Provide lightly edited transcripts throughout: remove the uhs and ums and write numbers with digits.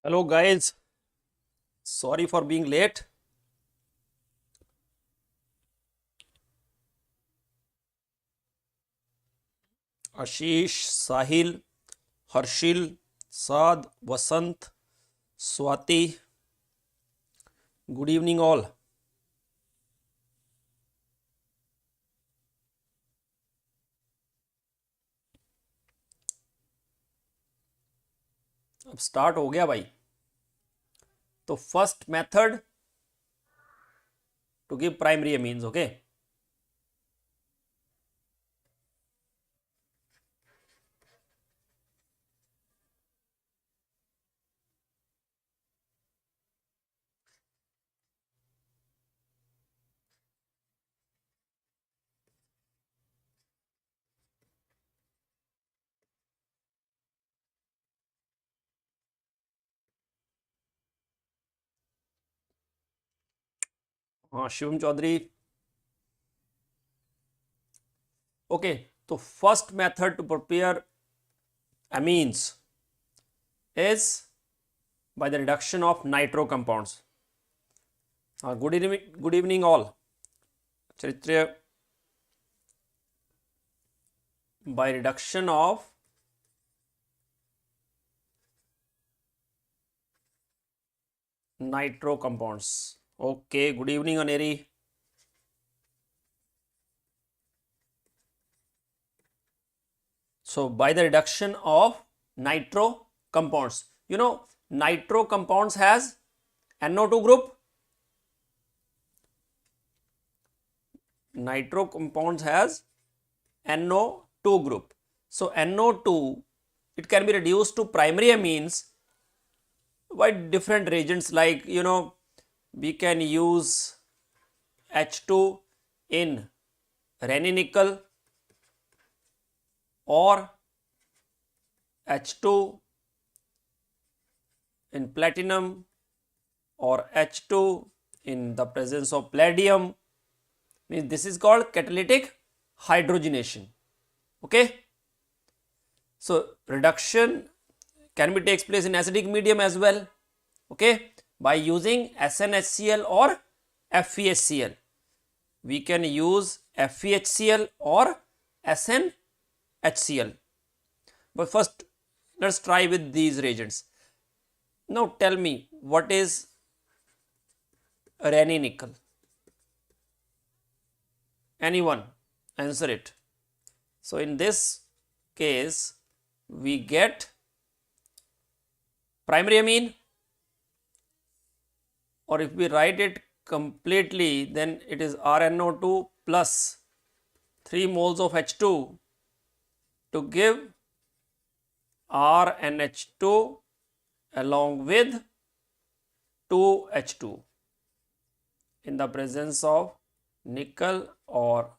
Hello guys, sorry for being late. Ashish, Sahil, Harshil, Saad, Vasant, Swati, good evening all. अब start हो गया भाई. तो first method to give primary amines. Okay, हाँ Shivam Chaudhary. Okay, तो first method to prepare amines is by the reduction of nitro compounds. Good evening all. Charitya, by reduction of nitro compounds. Okay, good evening Aneri. So by the reduction of nitro compounds, you know nitro compounds has NO2 group. Nitro compounds has NO2 group. So NO2, it can be reduced to primary amines by different reagents, like we can use H2 in Raney nickel or H2 in platinum or H2 in the presence of palladium. Means this is called catalytic hydrogenation. Okay, so reduction can be takes place in acidic medium as well. Okay, by using SnHCl or FeHCl. We can use FeHCl or SnHCl. But first let's try with these reagents. Now tell me, what is Raney nickel? Anyone answer it? So in this case we get primary amine, or if we write it completely, then it is RNO2 plus 3 moles of H2 to give RNH2 along with 2H2 in the presence of nickel or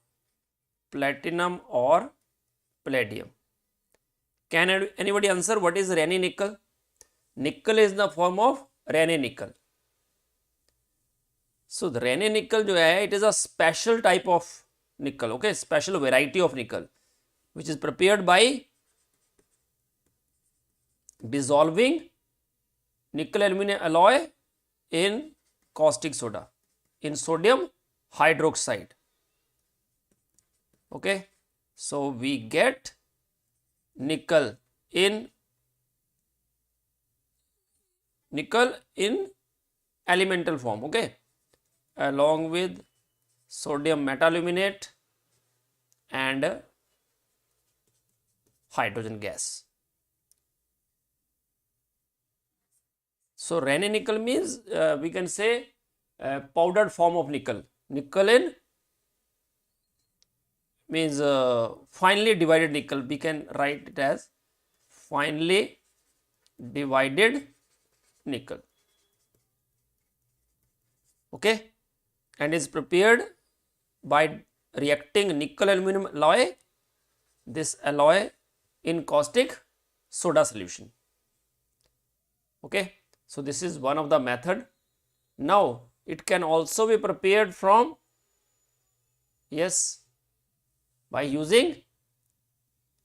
platinum or palladium. Can anybody answer what is Raney nickel? Nickel is the form of Raney nickel. So the Raney nickel जो है, it is a special type of nickel. Okay, special variety of nickel which is prepared by dissolving nickel aluminum alloy in caustic soda, in sodium hydroxide. Okay, so we get nickel in elemental form. Okay, along with sodium metaluminate and hydrogen gas. So Raney nickel means we can say powdered form of nickel. Nickel in means finely divided nickel. We can write it as finely divided nickel. Okay, and is prepared by reacting nickel aluminum alloy, this alloy in caustic soda solution. Okay, so this is one of the method. Now it can also be prepared from, yes, by using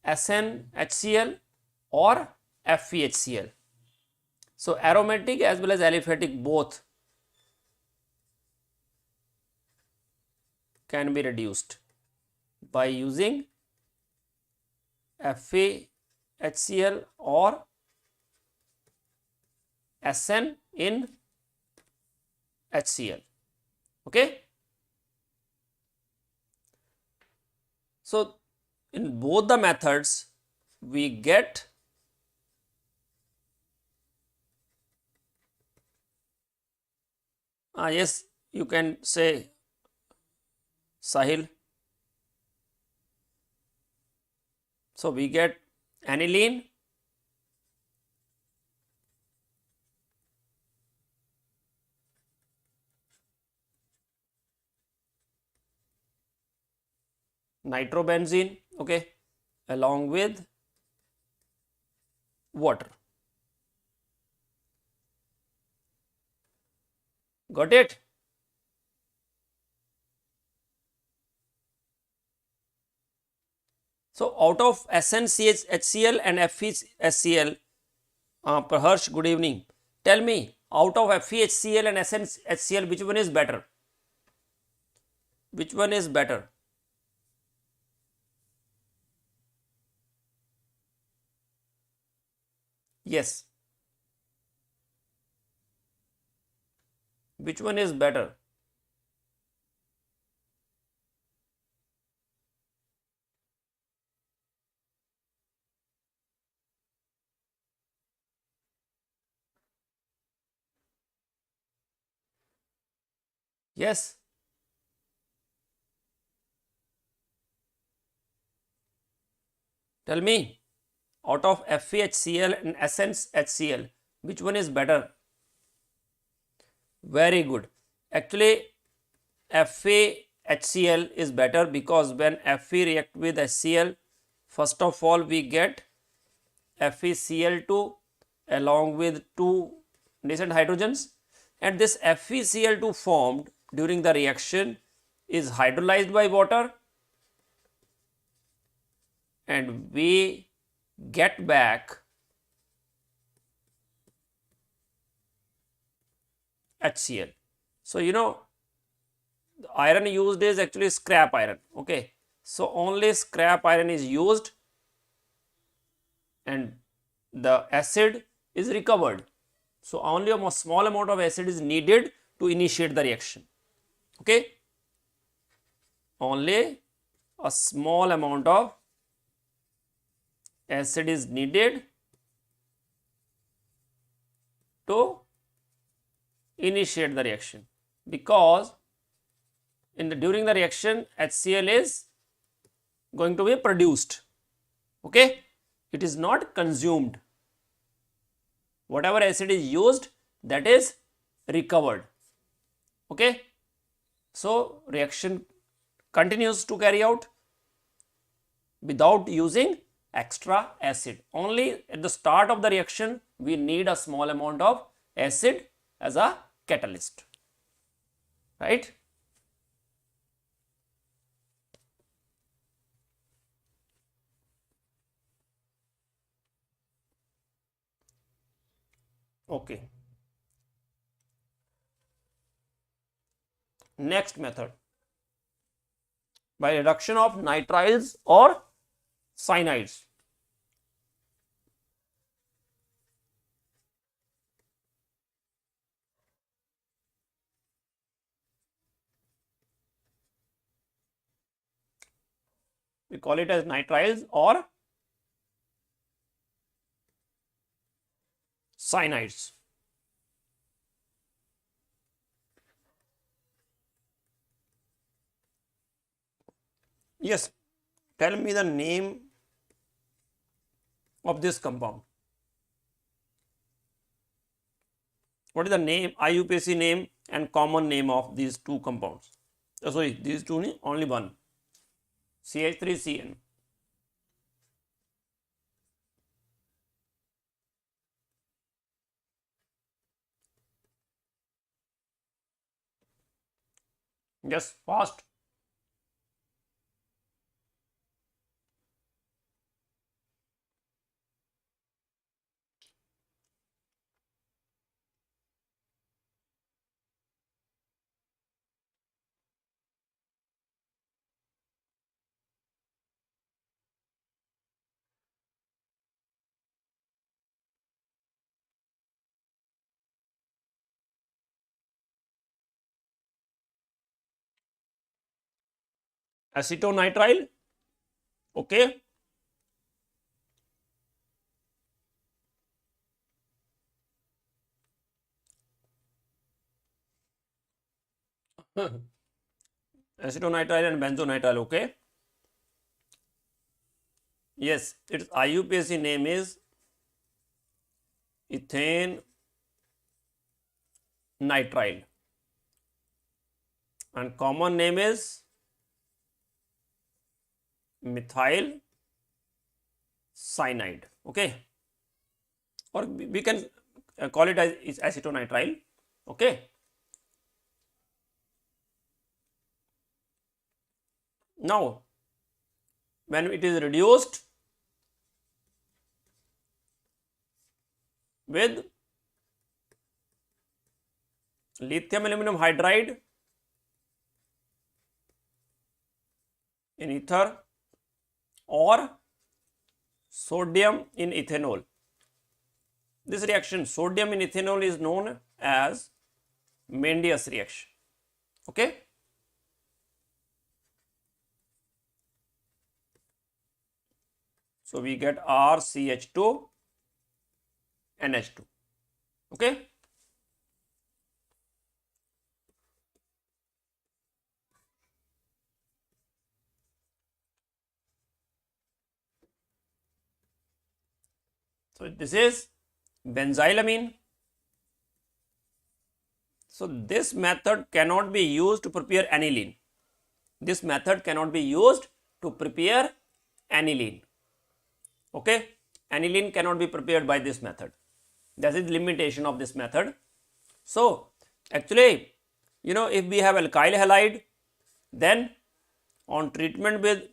SnHCl or FeHCl. So aromatic as well as aliphatic both can be reduced by using FeHCl or SN in HCl. Okay. So in both the methods we get yes, you can say Sahil. So we get aniline, nitrobenzene, okay, along with water. Got it? So out of SnCHCl and FeHCl, Praharsh, good evening. Tell me, out of FeHCl and SnHCl, which one is better? Which one is better? Yes. Which one is better? Yes. Tell me, out of FeHCl and SnHCl, which one is better? Very good. Actually, FeHCl is better because when Fe react with HCl, first of all we get FeCl2 along with two nascent hydrogens, and this FeCl2 formed during the reaction is hydrolyzed by water and we get back HCl. So you know the iron used is actually scrap iron, okay. So only scrap iron is used and the acid is recovered. So only a small amount of acid is needed to initiate the reaction, okay. Only a small amount of acid is needed to initiate the reaction, because during the reaction HCl is going to be produced, okay. It is not consumed. Whatever acid is used, that is recovered, okay. So reaction continues to carry out without using extra acid. Only at the start of the reaction we need a small amount of acid as a catalyst, right. Okay. Next method, by reduction of nitriles or cyanides. We call it as nitriles or cyanides. Yes, tell me the name of this compound. What is the name, IUPAC name and common name of these two compounds? Sorry, these two, only one. CH3CN. Yes, fast. acetonitrile. Okay. Acetonitrile and benzonitrile. Okay. Yes, its IUPAC name is ethane nitrile and common name is methyl cyanide. Okay, or we can call it as acetonitrile. Okay. Now, when it is reduced with lithium aluminum hydride in ether or sodium in ethanol, this reaction sodium in ethanol is known as Mendeus reaction. Okay. So we get RCH2 NH2. Okay. So this is benzylamine. So this method cannot be used to prepare aniline. This method cannot be used to prepare aniline. Okay, aniline cannot be prepared by this method. That is the limitation of this method. So actually, if we have alkyl halide, then on treatment with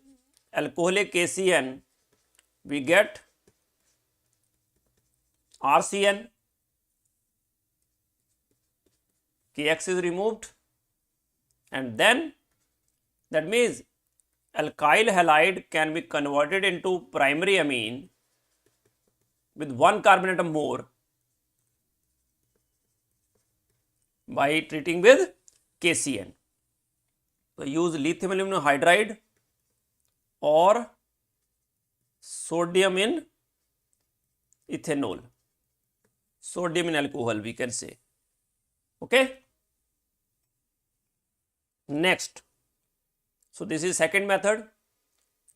alcoholic KCN, we get RCN, KX is removed, and then that means alkyl halide can be converted into primary amine with 1 carbon atom more by treating with KCN. So use lithium aluminum hydride or sodium in ethanol, sodium in alcohol we can say. Okay. Next, so this is second method.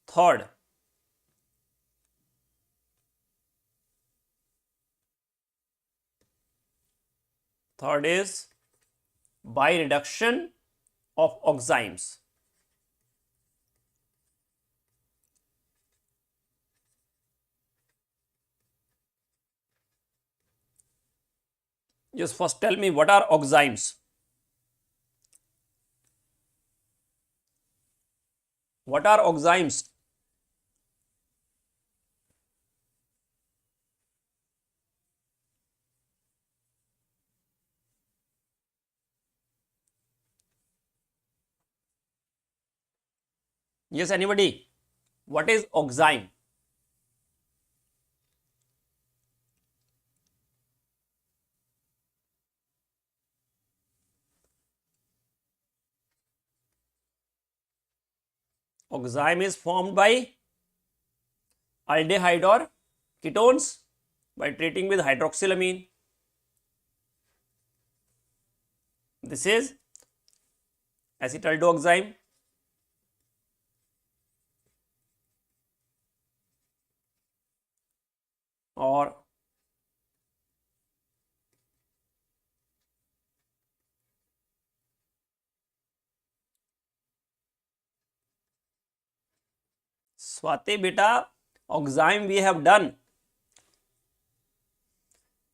Third is by reduction of oxides. Just first tell me what are oxides? What are oxides? Yes, anybody? What is oxime? Oxime is formed by aldehyde or ketones by treating with hydroxylamine. This is acetaldeoxime. Or Swati beta, oxime we have done.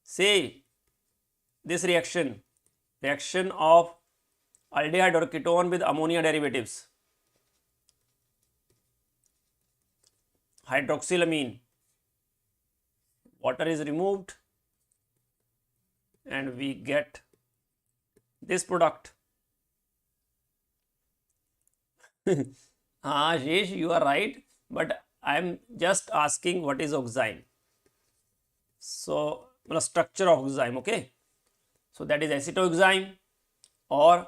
Say this reaction of aldehyde or ketone with ammonia derivatives, hydroxylamine, water is removed and we get this product. Ashish, you are right, but I am just asking what is oxime. So structure of oxime. Okay, so that is acetoxime or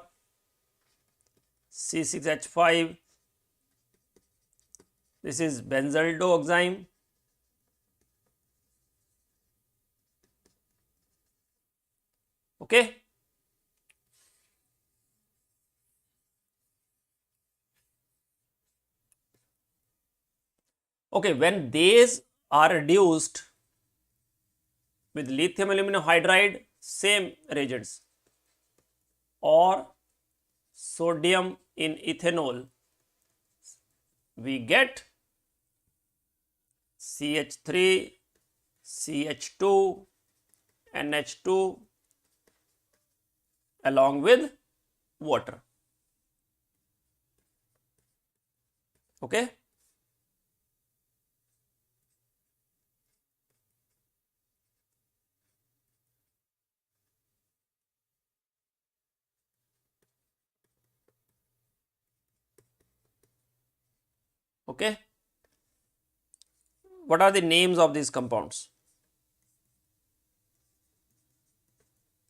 C6H5 This is benzyl dioxime. Okay. Okay, when these are reduced with lithium aluminum hydride, same reagents, or sodium in ethanol, we get CH3, CH2, NH2 along with water. Okay. Okay. What are the names of these compounds?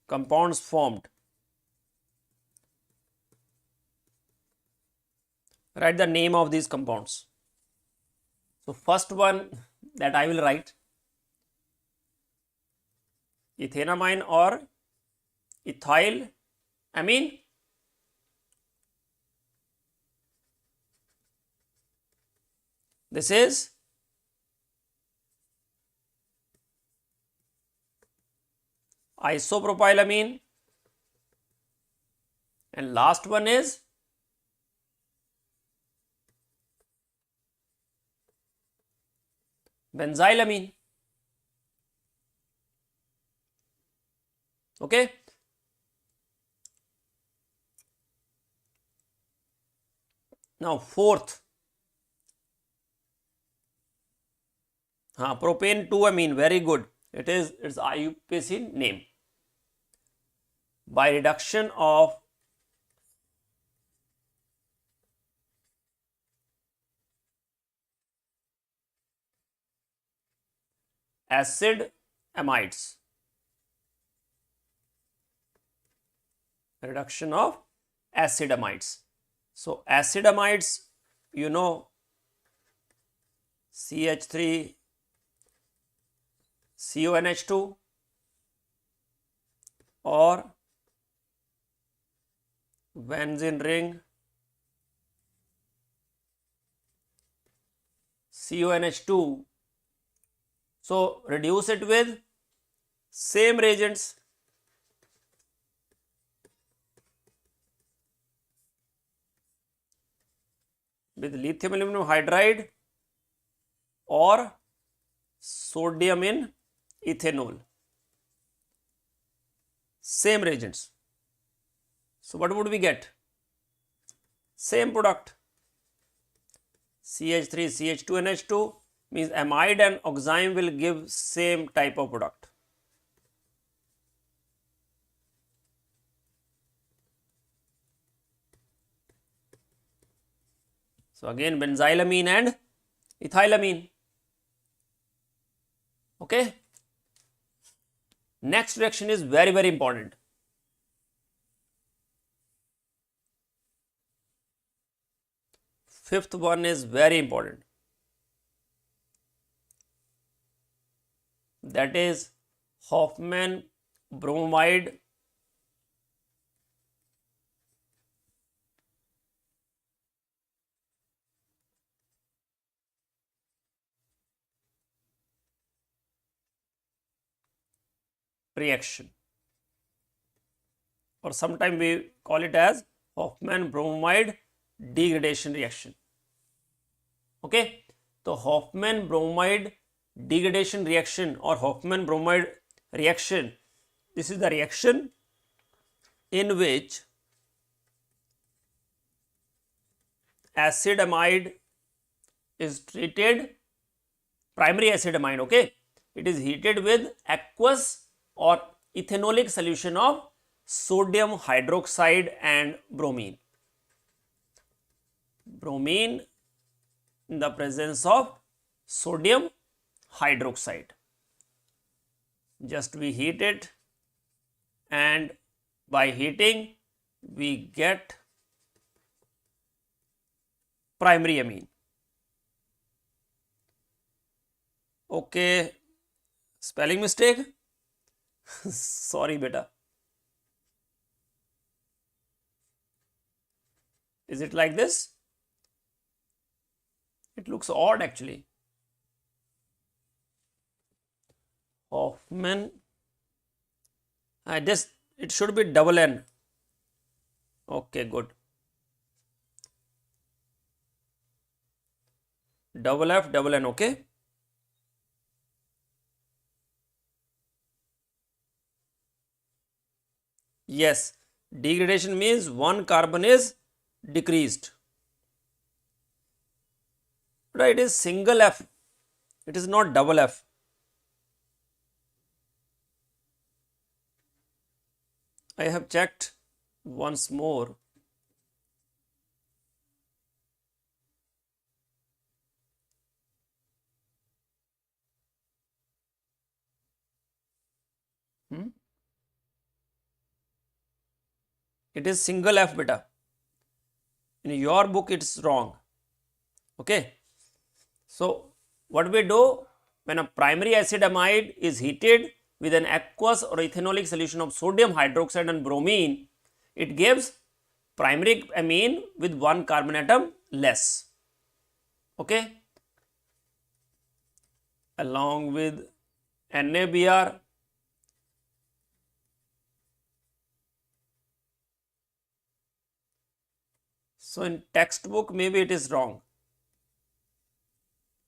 Compounds formed. Write the name of these compounds. So, first one that I will write, ethanamine or ethyl amine. This is isopropylamine, and last one is benzylamine. Okay. Now fourth, propane 2-amine, very good. It is its IUPAC name. By reduction of acid amides. Reduction of acid amides. So, acid amides, you know, CH3 CONH2 or benzene ring CONH2. So, reduce it with same reagents, with lithium aluminum hydride or sodium in ethanol, same reagents. So, what would we get? Same product, CH3 CH2 NH2, means amide and oxime will give same type of product. So, again benzylamine and ethylamine. Okay. Next reaction is very, very important. Fifth one is very important. That is Hoffman bromide reaction, or sometimes we call it as Hoffman bromide degradation reaction. Okay. So, Hoffman bromide degradation reaction or Hoffman bromide reaction, this is the reaction in which acid amide is treated, primary acid amide, okay, it is heated with aqueous or ethanolic solution of sodium hydroxide and bromine. Bromine in the presence of sodium hydroxide. Just we heat it, and by heating we get primary amine. Okay, spelling mistake. Sorry beta. Is it like this? It looks odd actually. Hoffman. I just, it should be double N. Okay, good. Double F, double N, okay. Yes, degradation means one carbon is decreased. Right, it is single F. It is not double F. I have checked once more. It is single F beta. In your book it's wrong. Okay. So what we do, when a primary acid amide is heated with an aqueous or ethanolic solution of sodium hydroxide and bromine, it gives primary amine with one carbon atom less. Okay. Along with NaBr, so in textbook maybe it is wrong.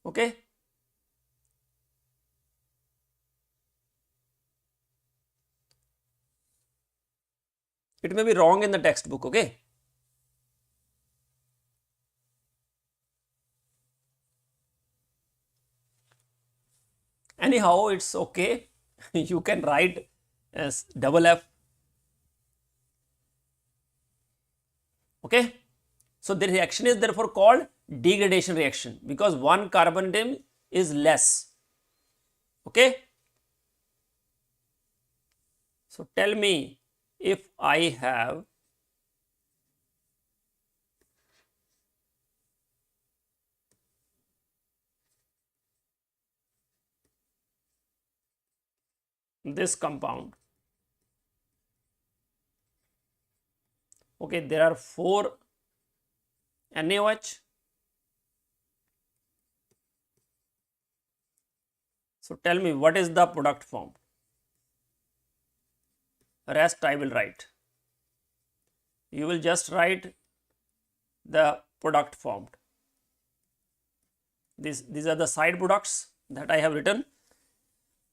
Okay. It may be wrong in the textbook. Okay. Anyhow, it's okay. You can write as double F. Okay. So the reaction is therefore called degradation reaction because one carbon atom is less. Okay. So tell me, if I have this compound, okay, there are 4 NaOH. So tell me, what is the product formed? Rest I will write. You will just write the product formed. These are the side products that I have written.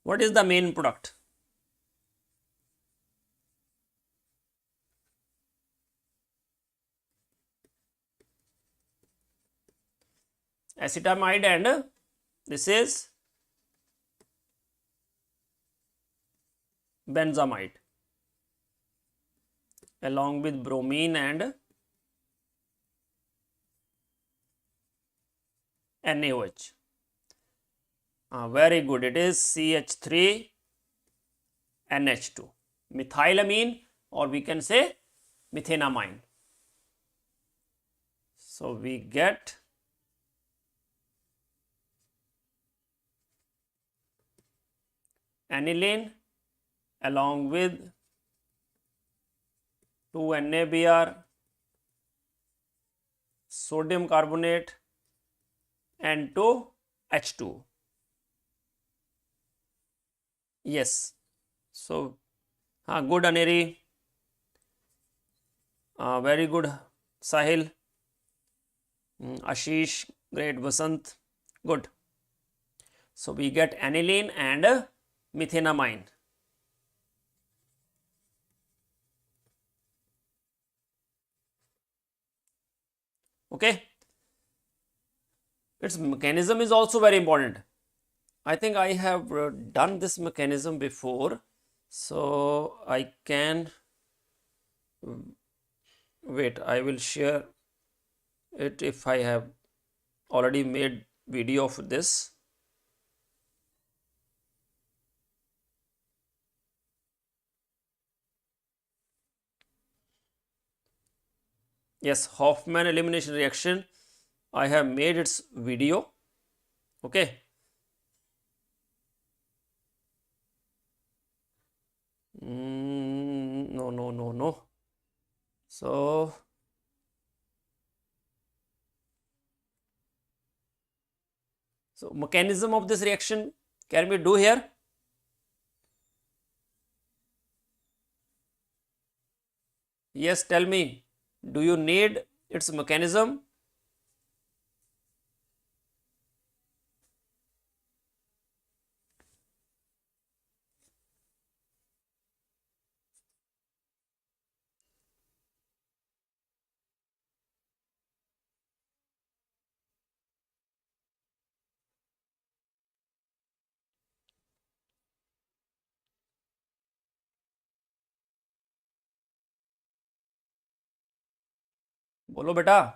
What is the main product? Acetamide, and this is benzamide along with bromine and NaOH. Very good. It is CH3 NH2, methylamine, or we can say methenamine. So we get aniline along with 2 NaBr, sodium carbonate, and 2 H2. Yes. So good Aneri, very good Sahil, Ashish, great Vasant, good. So we get aniline and methenamine. Okay. Its mechanism is also very important. I think I have done this mechanism before, so I can wait. I will share it if I have already made video of this. Yes, Hoffman elimination reaction. I have made its video. Okay. No, no, no, no. So mechanism of this reaction can we do here? Yes, tell me, do you need its mechanism? बोलो बेटा.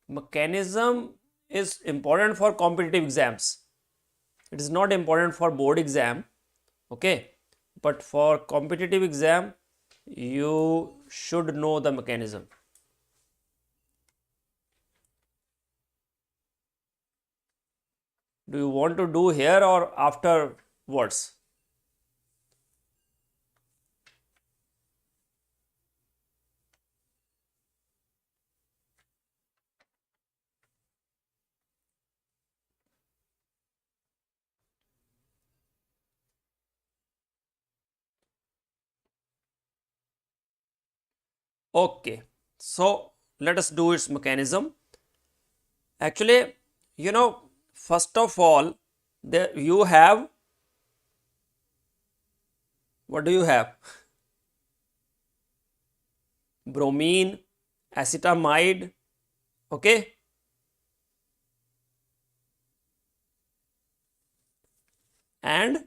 Mechanism is important for competitive exams. It is not important for board exam, okay, but for competitive exam you should know the mechanism. Do you want to do here or afterwards? Okay, so let us do its mechanism. Actually, first of all, there you have, what do you have? Bromine, acetamide, okay, and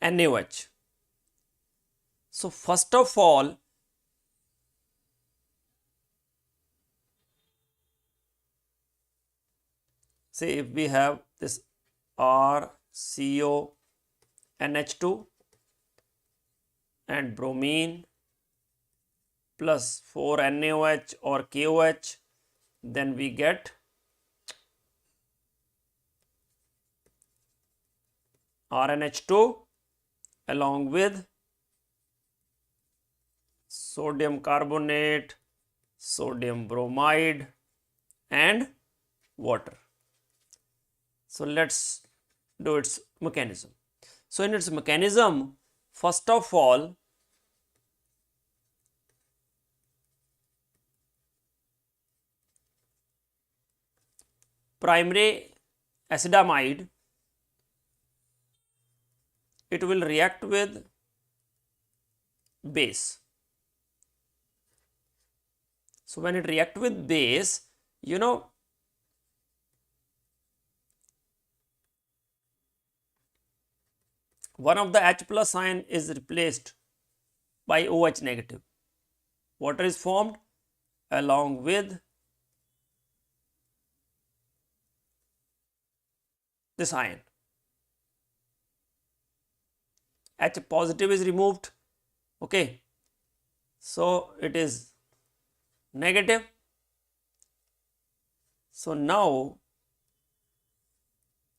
NaOH. So first of all, say if we have this RCO NH2 and bromine plus 4 NaOH or KOH, then we get RNH2 along with sodium carbonate, sodium bromide and water. So let's do its mechanism. So in its mechanism, first of all, primary acetamide, it will react with base. So when it react with base, one of the H plus ion is replaced by OH negative. Water is formed along with this ion. H positive is removed, okay, so it is negative. So now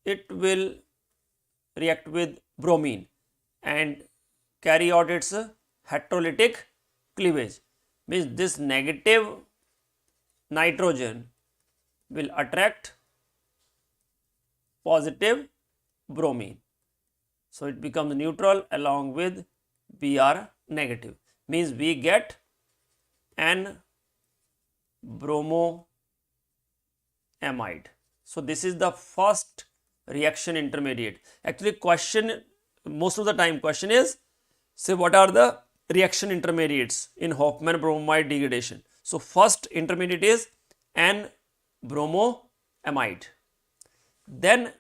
it will react with bromine and carry out its heterolytic cleavage, means this negative nitrogen will attract positive bromine. So it becomes neutral along with Br negative, means we get N bromoamide. So this is the first reaction intermediate. Actually question, most of the time question is, say what are the reaction intermediates in Hofmann bromide degradation. So first intermediate is N bromoamide. Then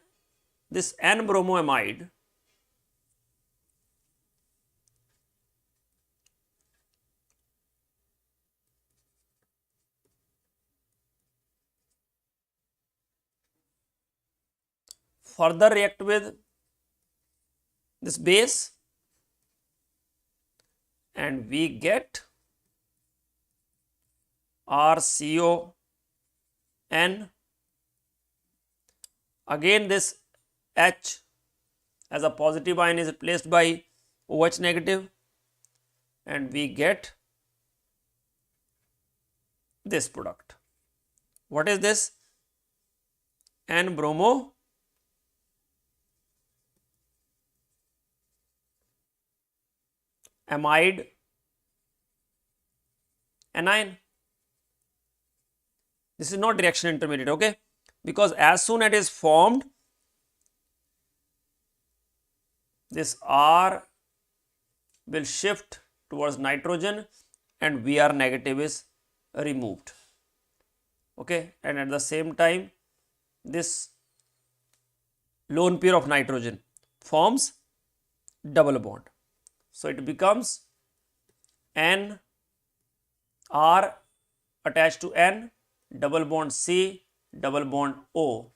this N bromoamide further react with this base and we get RCON. Again this H as a positive ion is replaced by OH negative, and we get this product. What is this? N-bromo amide anion. This is not reaction intermediate, okay? Because as soon as it is formed, this R will shift towards nitrogen and Vr negative is removed, okay? And at the same time, this lone pair of nitrogen forms double bond. So it becomes N R attached to N, double bond C, double bond O.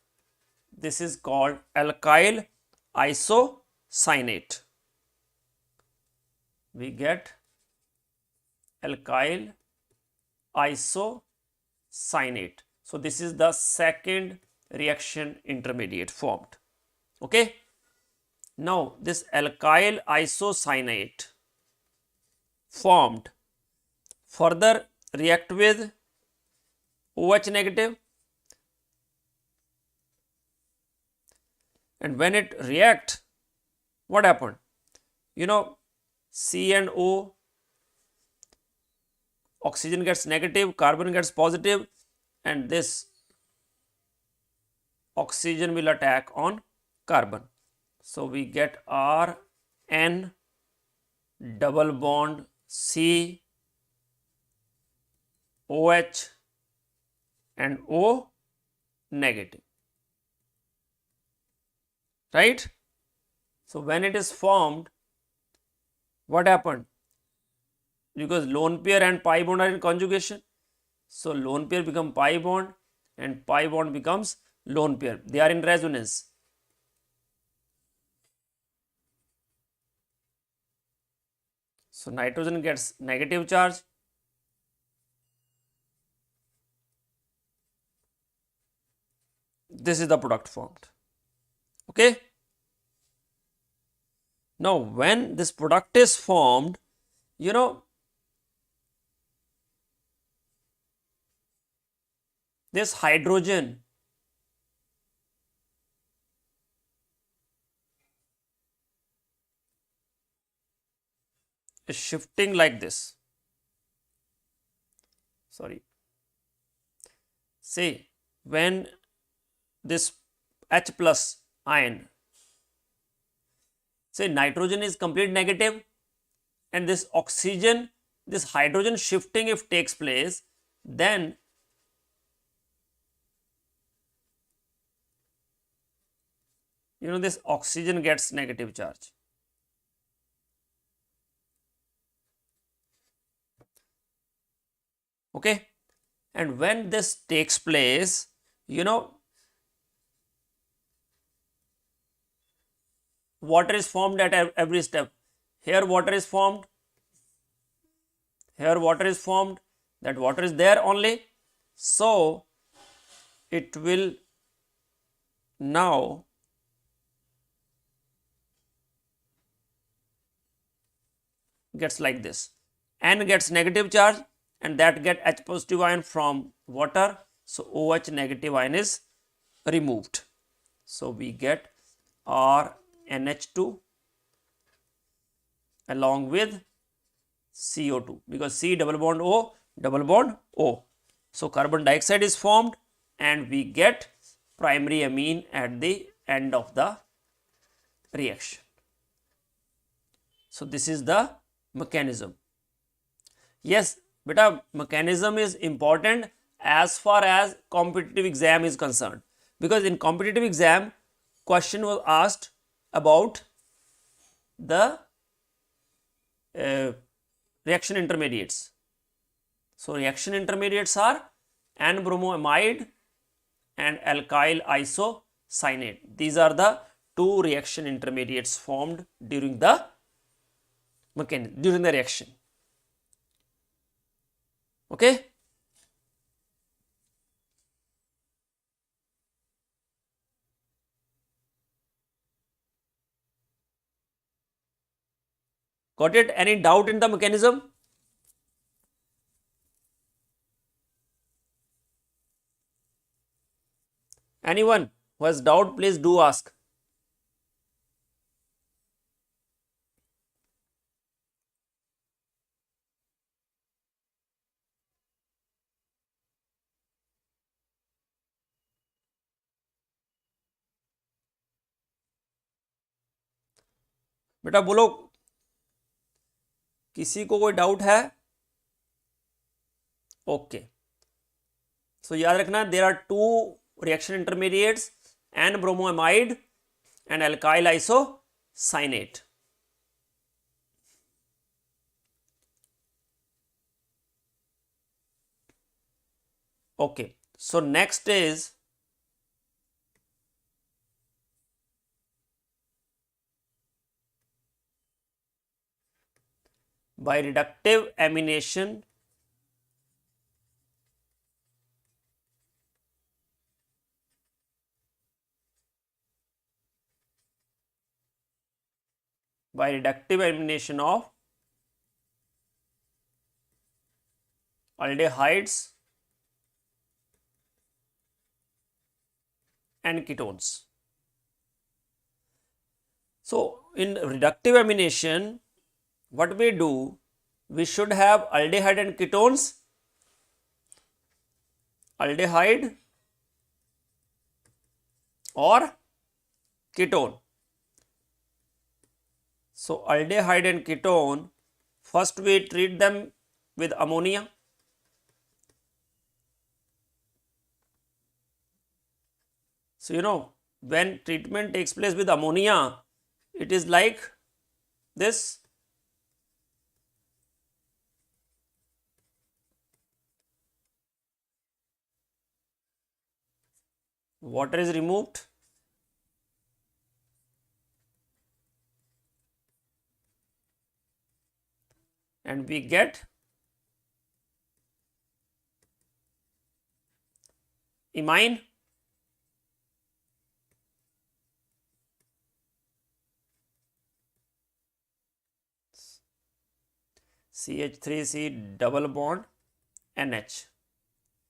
This is called alkyl isocyanate. We get alkyl isocyanate. So this is the second reaction intermediate formed, okay? Now this alkyl isocyanate formed further react with OH negative, and when it react, what happened? You know, C and O, oxygen gets negative, carbon gets positive, and this oxygen will attack on carbon. So we get R N double bond C OH and O negative, right? So when it is formed, what happened? Because lone pair and pi bond are in conjugation, so lone pair become pi bond and pi bond becomes lone pair. They are in resonance. So nitrogen gets negative charge, this is the product formed, okay? Now when this product is formed, you know, this hydrogen is shifting like this. Sorry. Say when this H plus ion, say nitrogen is complete negative, and this oxygen, this hydrogen shifting if takes place, then you know this oxygen gets negative charge. Okay, and when this takes place, you know, water is formed at every step. Here water is formed, here water is formed, that water is there only, so it will now gets like this. N gets negative charge and that get H positive ion from water, so OH negative ion is removed. So we get RNH2 along with CO2, because C double bond O, double bond O. So carbon dioxide is formed and we get primary amine at the end of the reaction. So this is the mechanism. Yes, beta, mechanism is important as far as competitive exam is concerned, because in competitive exam question was asked about the reaction intermediates. So reaction intermediates are N-bromoamide and alkyl isocyanate. These are the two reaction intermediates formed during the reaction. Okay. Got it? Any doubt in the mechanism? Anyone who has doubt, please do ask. बेटा बोलो, किसी को कोई doubt है? Okay, so याद रखना, there are two reaction intermediates, N bromoamide and alkyl isocyanate. Okay, so next is by reductive amination of aldehydes and ketones. So in reductive amination, what we do, we should have aldehyde and ketones, aldehyde or ketone. So aldehyde and ketone, first we treat them with ammonia. So you know, when treatment takes place with ammonia, it is like this. Water is removed and we get amine, CH3C double bond NH.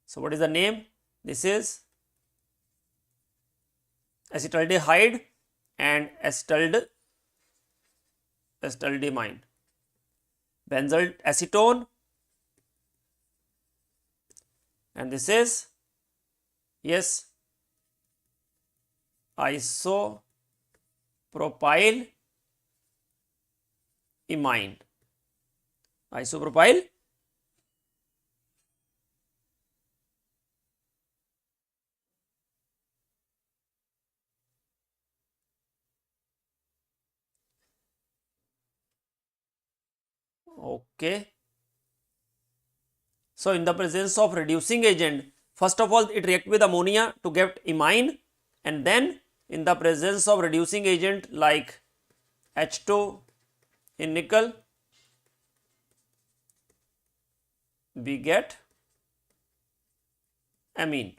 So what is the name? This is acetaldehyde and acetaldehyde, benzyl acetone, and this is, yes, isopropyl amine. Isopropyl okay. So in the presence of reducing agent, first of all it react with ammonia to get amine, and then in the presence of reducing agent like H2 in nickel, we get amine.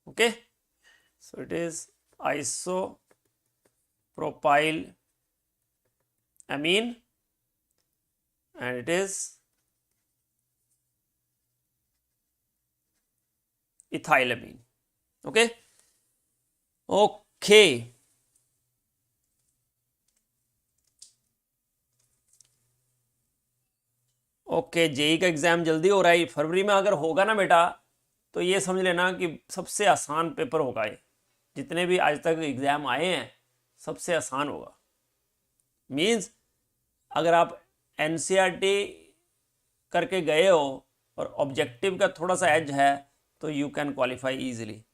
Okay, so it is isopropyl amine and it is ethylamine. Okay, okay. Okay, JEE का exam जल्दी हो रहा है, फरवरी में अगर होगा ना बेटा, तो ये समझ लेना कि सबसे आसान पेपर होगा ये, जितने भी आज तक एग्जाम आए हैं सबसे आसान होगा. मींस अगर आप एनसीईआरटी करके गए हो और ऑब्जेक्टिव का थोड़ा सा एज है तो you can qualify easily.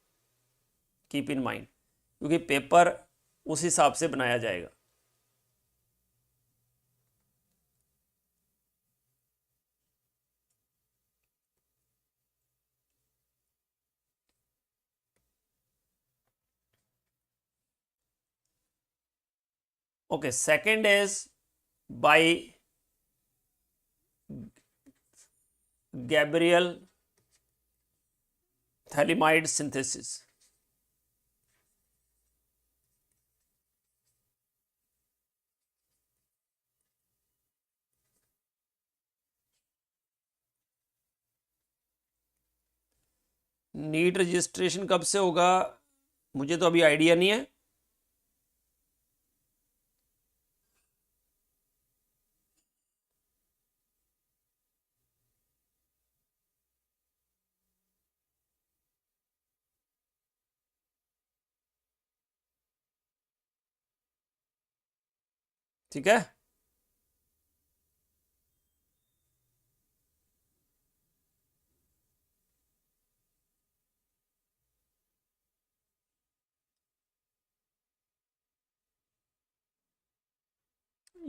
Keep in mind, क्योंकि पेपर उस हिसाब से बनाया जाएगा. Okay, second is by Gabriel phthalimide synthesis. NEET registration कब से होगा मुझे तो अभी आइडिया नहीं है। ठीक है,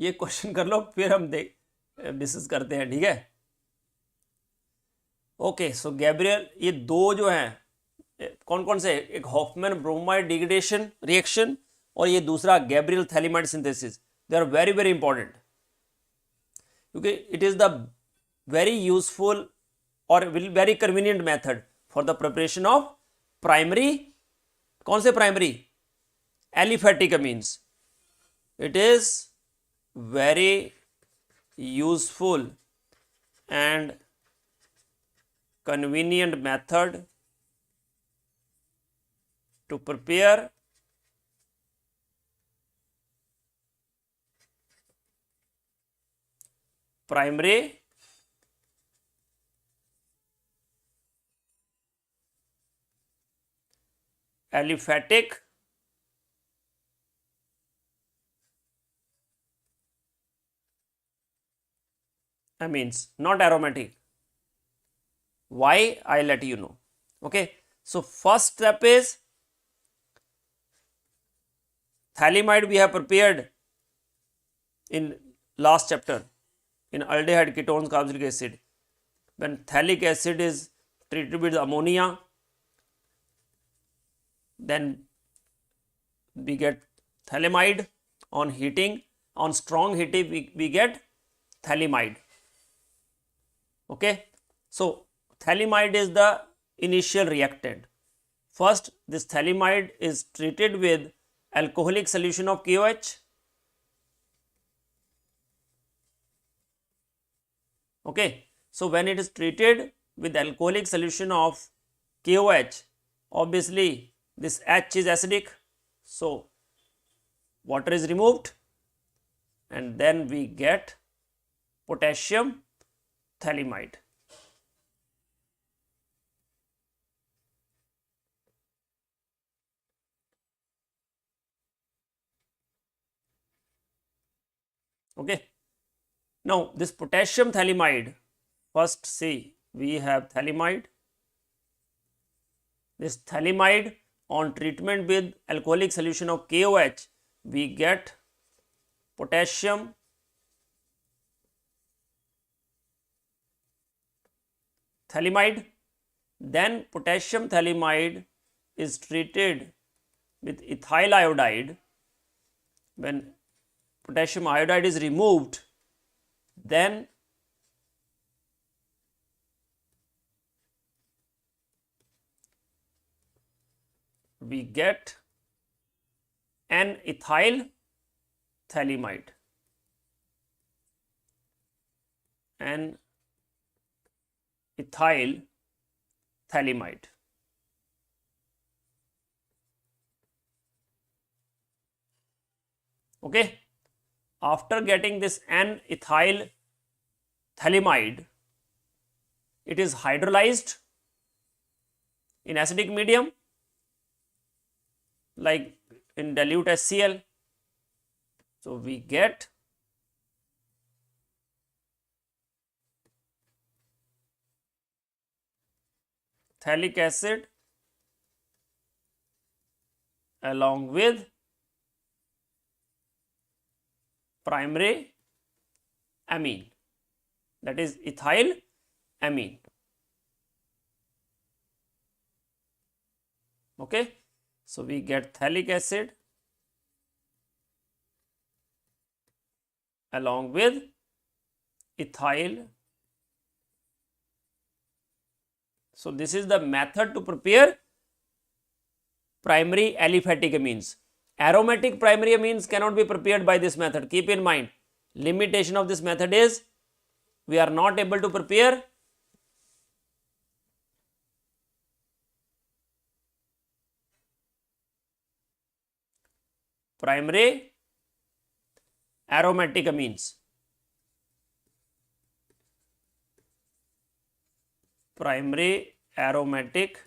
ये क्वेश्चन कर लो फिर हम डिस्कस करते हैं। ठीक है, ओके। सो गैब्रियल, ये दो जो हैं कौन कौन से, एक हॉफमैन ब्रोमाइड डिग्रेडेशन रिएक्शन और ये दूसरा Gabriel phthalimide synthesis, they are very very important, क्योंकि it is the very useful और very convenient method for the preparation of primary, कौन से primary, aliphatic amines. It is very useful and convenient method to prepare primary aliphatic amines, not aromatic. Why? I'll let you know. Okay, so first step is thalimide we have prepared in last chapter in aldehyde ketones carboxylic acid. When phthalic acid is treated with ammonia, then we get thalimide. On heating, on strong heating, we get thalimide. Okay, so thalimide is the initial reactant. First, this thalimide is treated with alcoholic solution of KOH. Okay, so when it is treated with alcoholic solution of KOH, obviously this H is acidic, so water is removed and then we get potassium thalimide. Okay, now this potassium thalimide, first see, we have thalimide. This thalimide, on treatment with alcoholic solution of KOH, we get potassium thalimide. Then potassium thalimide is treated with ethyl iodide. When potassium iodide is removed, then we get an ethyl thalimide. An ethyl thalimide. Okay, after getting this N-ethyl thalimide, it is hydrolyzed in acidic medium like in dilute HCl. So we get phthalic acid along with primary amine, that is ethyl amine. Okay, so we get phthalic acid along with ethyl, So this is the method to prepare primary aliphatic amines. Aromatic primary amines cannot be prepared by this method. Keep in mind, limitation of this method is we are not able to prepare primary aromatic amines. Primary aromatic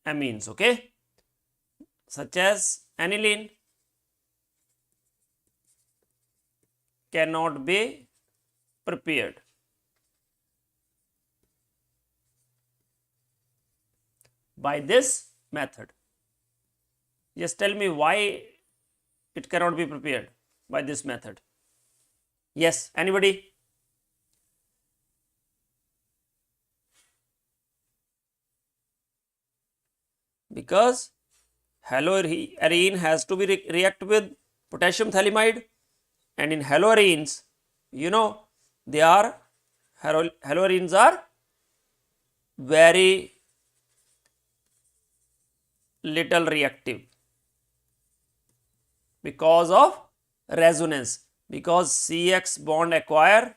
amines, okay, such as aniline cannot be prepared by this method. Just tell me why it cannot be prepared by this method. Yes, anybody? Because haloarene has to be react with potassium thalamide, and in haloarenes, you know, they are haloarenes are very little reactive because of resonance, because CX bond acquire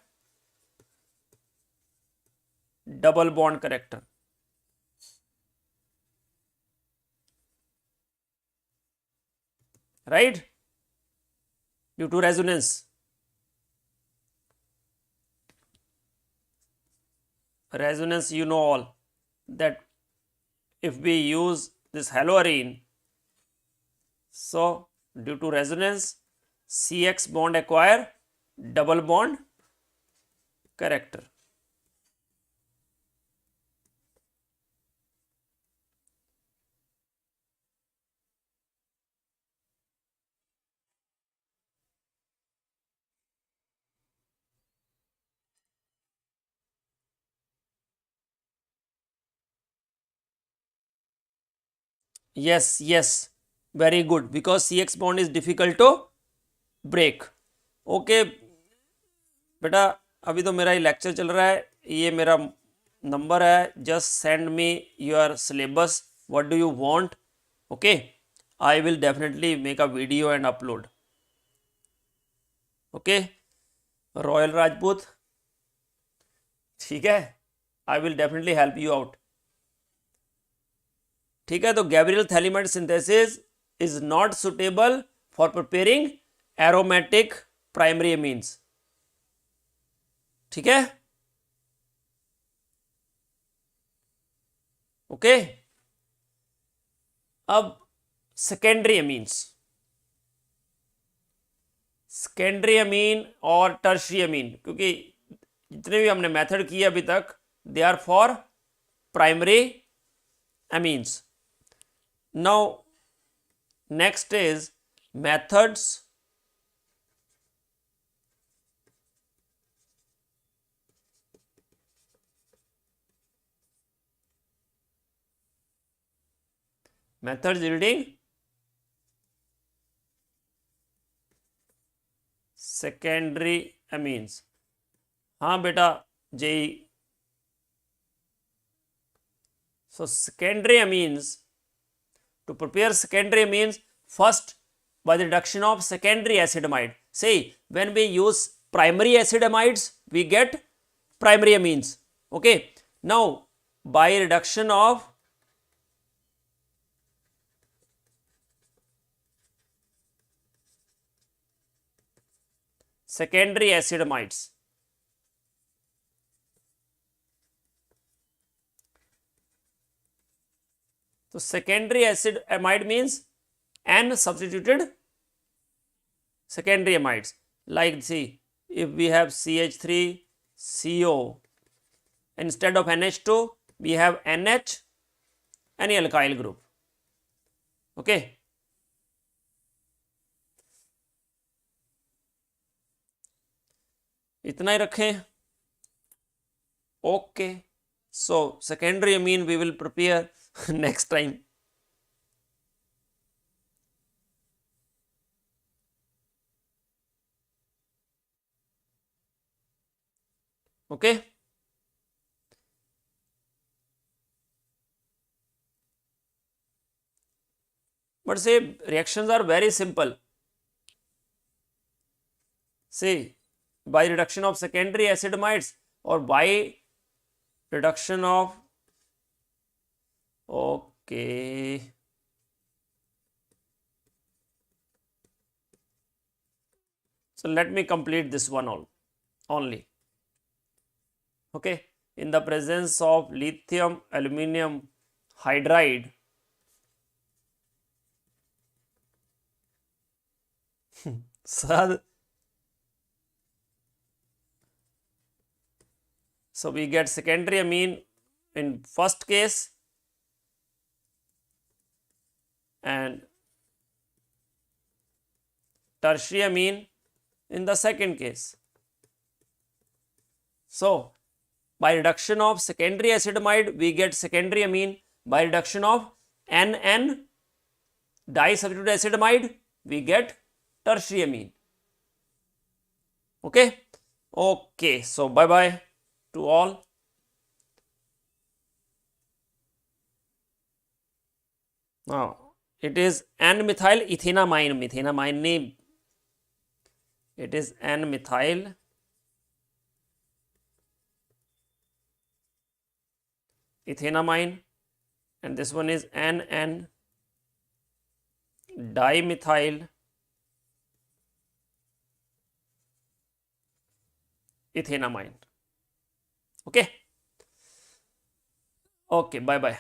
double bond character, right, due to resonance. Resonance, you know all that if we use this haloarene, so due to resonance CX bond acquire double bond character. Yes, yes, very good, because CX bond is difficult to break. Okay, बेटा अभी तो मेरा ही lecture चल रहा है, ये मेरा number है, just send me your syllabus, what do you want, okay, I will definitely make a video and upload, okay, royal Rajput, ठीक है, I will definitely help you out, ठीक है। तो Gabriel phthalimide synthesis is not suitable for preparing aromatic primary amines, ठीक है, okay. अब secondary amines, secondary amine और tertiary अमीन, क्योंकि जितने भी हमने मेथड किए अभी तक they are for primary amines. Now next is methods yielding secondary amines. हाँ बेटा JEE, so secondary amines, to prepare secondary amines, first by the reduction of secondary acid-amide. See, when we use primary acid-amides we get primary amines, okay. Now by reduction of secondary acid-amides, so secondary acid amide means N substituted secondary amides, like see, if we have CH3CO, instead of NH2 we have NH, any alkyl group, okay. इतना ही रखें, okay. So secondary amine we will prepare next time, okay. but say reactions are very simple. See, by reduction of secondary acetamides or by reduction of, okay, so let me complete this one only. Okay, in the presence of lithium aluminum hydride, so we get secondary amine in first case and tertiary amine in the second case. So, by reduction of secondary acetamide, we get secondary amine. By reduction of NN disubstituted acetamide, we get tertiary amine. Okay. Okay. So, bye bye to all. Now, it is N-methyl ethenamine. Methenamine name. It is N-methyl ethenamine, and this one is NN dimethyl ethenamine. Okay. Okay, bye bye.